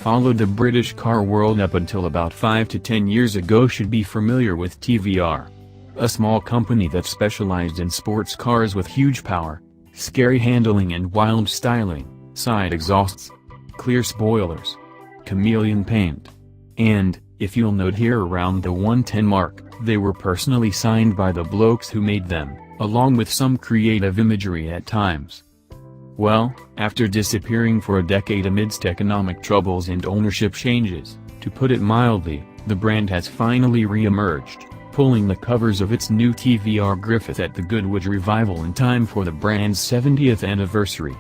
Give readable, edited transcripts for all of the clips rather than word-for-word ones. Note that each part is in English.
followed the British car world up until about 5 to 10 years ago should be familiar with TVR. A small company that specialized in sports cars with huge power, scary handling and wild styling, side exhausts, clear spoilers, Chameleon paint. And, if you'll note here around the 110 mark, they were personally signed by the blokes who made them, along with some creative imagery at times. Well, after disappearing for a decade amidst economic troubles and ownership changes, to put it mildly, the brand has finally re-emerged, pulling the covers of its new TVR Griffith at the Goodwood revival in time for the brand's 70th anniversary.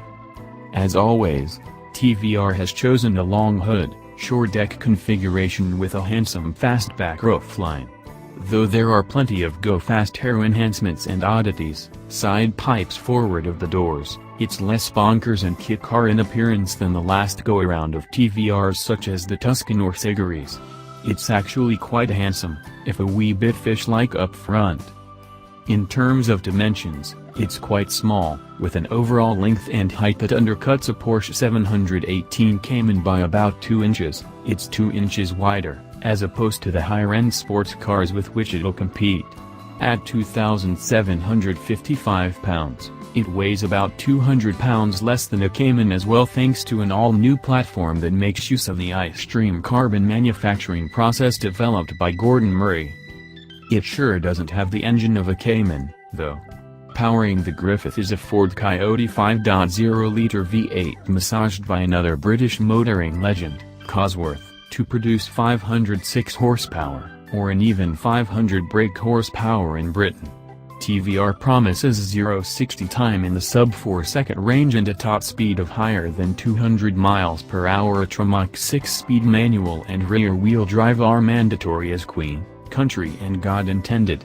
As always, TVR has chosen a long hood, shore deck configuration with a handsome fastback roofline. Though there are plenty of go-fast aero enhancements and oddities, side pipes forward of the doors, it's less bonkers and kit car in appearance than the last go-around of TVRs such as the Tuscan or Sigurys. It's actually quite handsome, if a wee bit fish-like up front. In terms of dimensions, it's quite small, with an overall length and height that undercuts a Porsche 718 Cayman by about 2 inches. It's 2 inches wider, as opposed to the higher-end sports cars with which it'll compete. At 2,755 pounds, it weighs about 200 pounds less than a Cayman as well, thanks to an all-new platform that makes use of the iStream carbon manufacturing process developed by Gordon Murray. It sure doesn't have the engine of a Cayman, though. Powering the Griffith is a Ford Coyote 5.0-liter V8 massaged by another British motoring legend, Cosworth, to produce 506 horsepower, or an even 500 brake horsepower in Britain. TVR promises 0-60 time in the sub-4-second range and a top speed of higher than 200 miles per hour. A Tremont 6-speed manual and rear-wheel drive are mandatory as Queen, Country and God intended.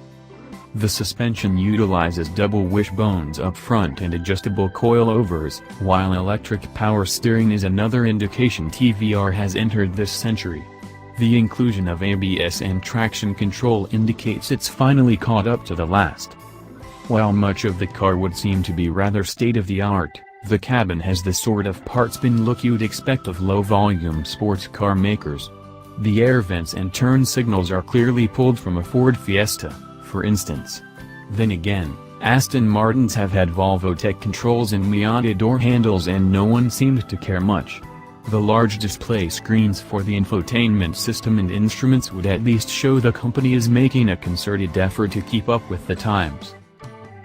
The suspension utilizes double wishbones up front and adjustable coilovers, while electric power steering is another indication TVR has entered this century. The inclusion of ABS and traction control indicates it's finally caught up to the last. While much of the car would seem to be rather state-of-the-art, the cabin has the sort of parts-bin look you'd expect of low-volume sports car makers. The air vents and turn signals are clearly pulled from a Ford Fiesta, for instance. Then again, Aston Martins have had Volvo tech controls and Miata door handles and no one seemed to care much. The large display screens for the infotainment system and instruments would at least show the company is making a concerted effort to keep up with the times.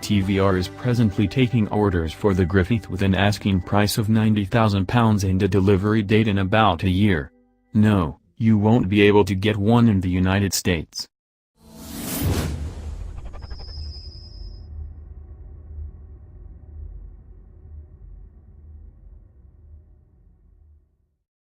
TVR is presently taking orders for the Griffith with an asking price of £90,000 and a delivery date in about a year. No, you won't be able to get one in the United States.